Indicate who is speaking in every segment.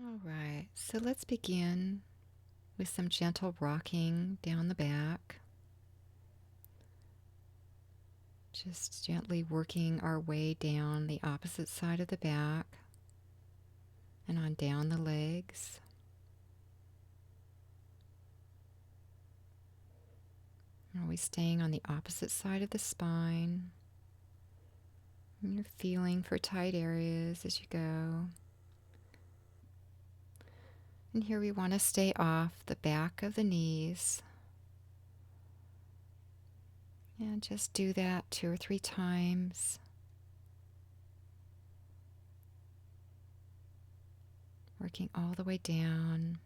Speaker 1: All right, so let's begin with some gentle rocking down the back. Just gently working our way down the opposite side of the back and on down the legs. Always staying on the opposite side of the spine. And you're feeling for tight areas as you go. And here we want to stay off the back of the knees. And just do that 2 or 3 times. Working all the way down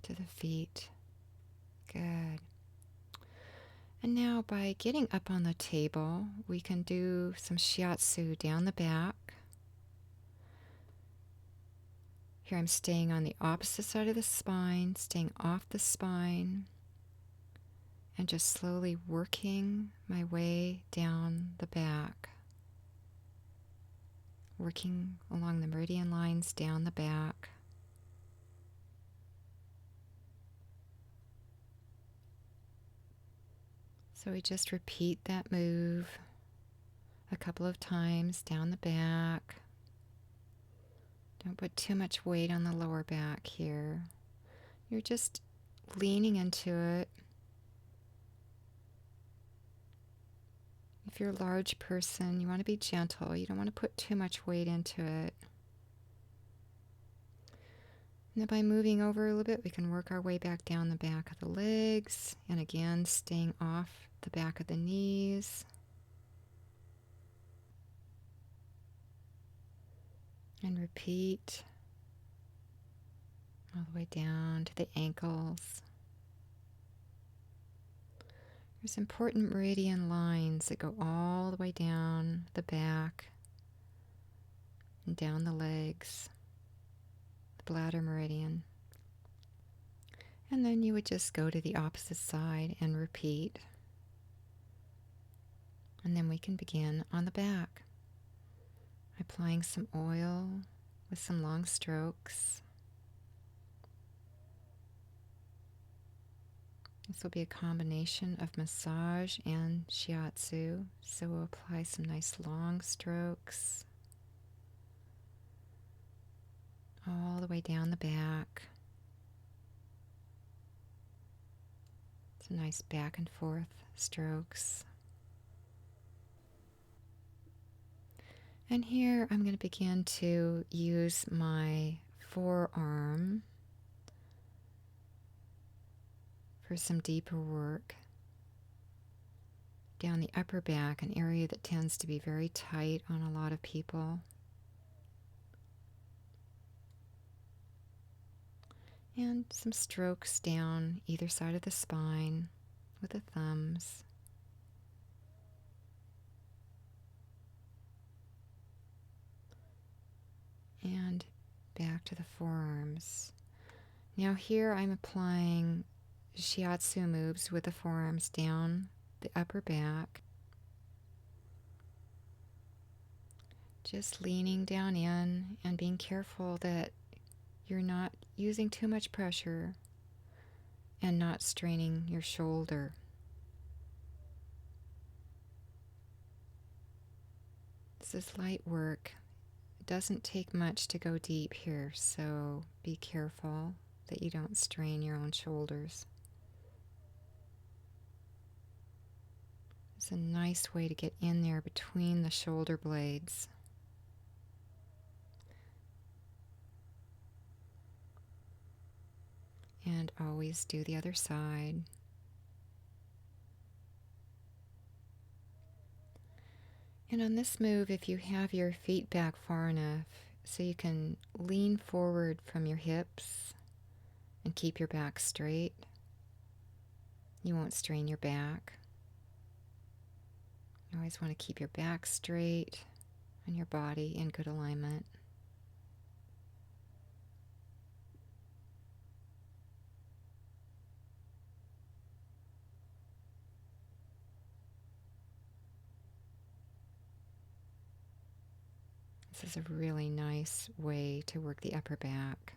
Speaker 1: to the feet. Good. And now by getting up on the table, we can do some Shiatsu down the back. Here I'm staying on the opposite side of the spine, staying off the spine, and just slowly working my way down the back. Working along the meridian lines down the back. So we just repeat that move a couple of times down the back. Don't put too much weight on the lower back here. You're just leaning into it. If you're a large person, you want to be gentle. You don't want to put too much weight into it. And then by moving over a little bit, we can work our way back down the back of the legs. And again, staying off the back of the knees. And repeat all the way down to the ankles. There's important meridian lines that go all the way down the back and down the legs, the bladder meridian. And then you would just go to the opposite side and repeat. And then we can begin on the back, applying some oil with some long strokes. This will be a combination of massage and shiatsu, so we'll apply some nice long strokes all the way down the back. Some nice back and forth strokes. And here I'm going to begin to use my forearm for some deeper work down the upper back, an area that tends to be very tight on a lot of people. And some strokes down either side of the spine with the thumbs. And back to the forearms. Now here I'm applying Shiatsu moves with the forearms down the upper back. Just leaning down in and being careful that you're not using too much pressure and not straining your shoulder. This is light work. It doesn't take much to go deep here, so be careful that you don't strain your own shoulders. It's a nice way to get in there between the shoulder blades. And always do the other side. And on this move, if you have your feet back far enough so you can lean forward from your hips and keep your back straight, you won't strain your back. You always want to keep your back straight and your body in good alignment. This is a really nice way to work the upper back.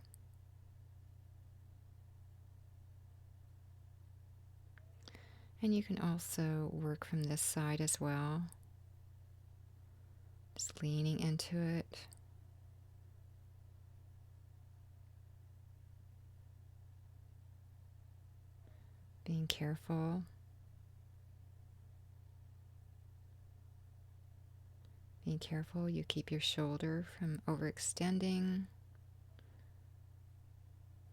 Speaker 1: And you can also work from this side as well. Just leaning into it. Being careful. Being careful you keep your shoulder from overextending.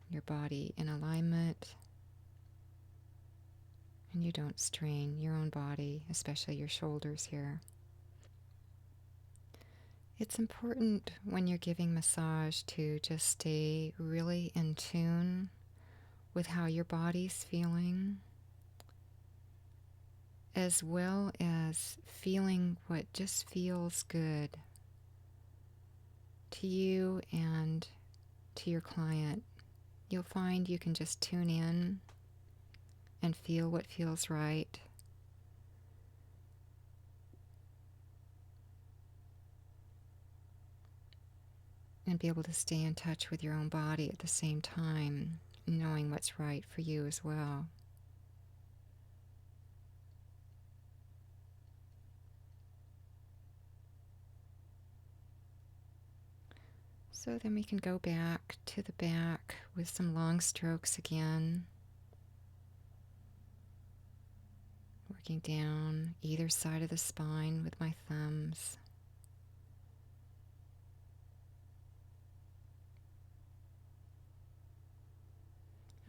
Speaker 1: Your body in alignment. And you don't strain your own body, especially your shoulders here. It's important when you're giving massage to just stay really in tune with how your body's feeling, as well as feeling what just feels good to you and to your client. You'll find you can just tune in and feel what feels right. And be able to stay in touch with your own body at the same time, knowing what's right for you as well. So then we can go back to the back with some long strokes again. Working down either side of the spine with my thumbs.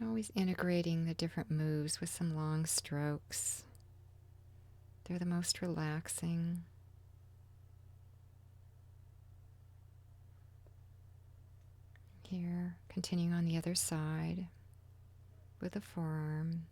Speaker 1: Always integrating the different moves with some long strokes. They're the most relaxing. Here, continuing on the other side with the forearm.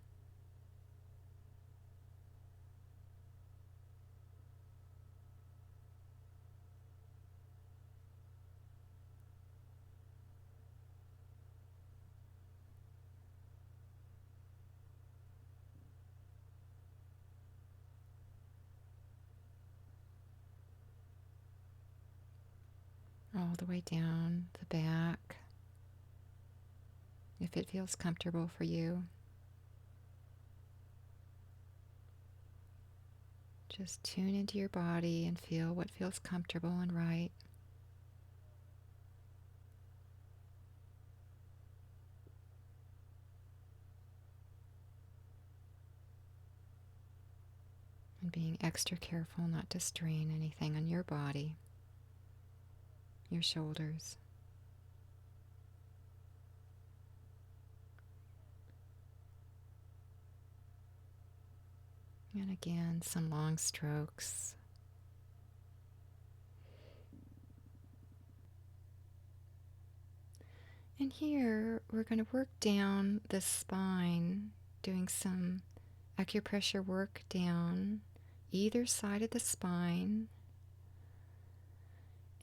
Speaker 1: All the way down the back, if it feels comfortable for you. Just tune into your body and feel what feels comfortable and right. And being extra careful not to strain anything on your body, your shoulders. And again, some long strokes. And here, we're going to work down the spine, doing some acupressure work down either side of the spine.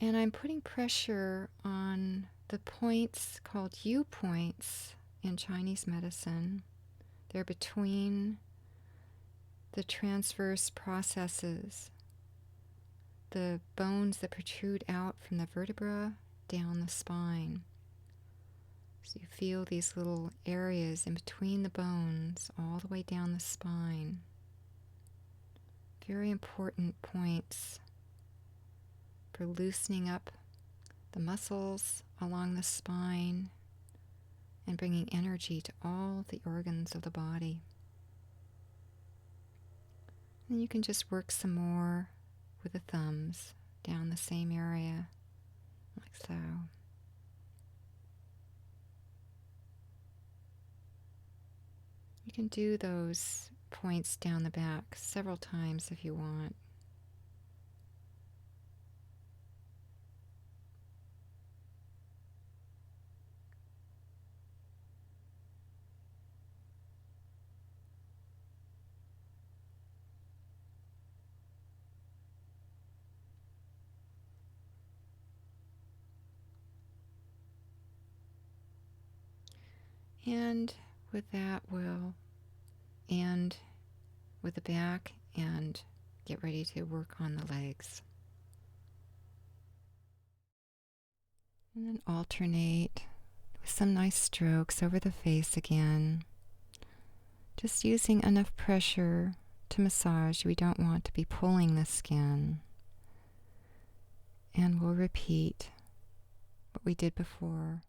Speaker 1: And I'm putting pressure on the points called U points in Chinese medicine. They're between the transverse processes, the bones that protrude out from the vertebra down the spine. So you feel these little areas in between the bones all the way down the spine. Very important points for loosening up the muscles along the spine and bringing energy to all the organs of the body. And you can just work some more with the thumbs down the same area, like so. You can do those points down the back several times if you want. And with that, we'll end with the back and get ready to work on the legs. And then alternate with some nice strokes over the face again. Just using enough pressure to massage. We don't want to be pulling the skin. And we'll repeat what we did before.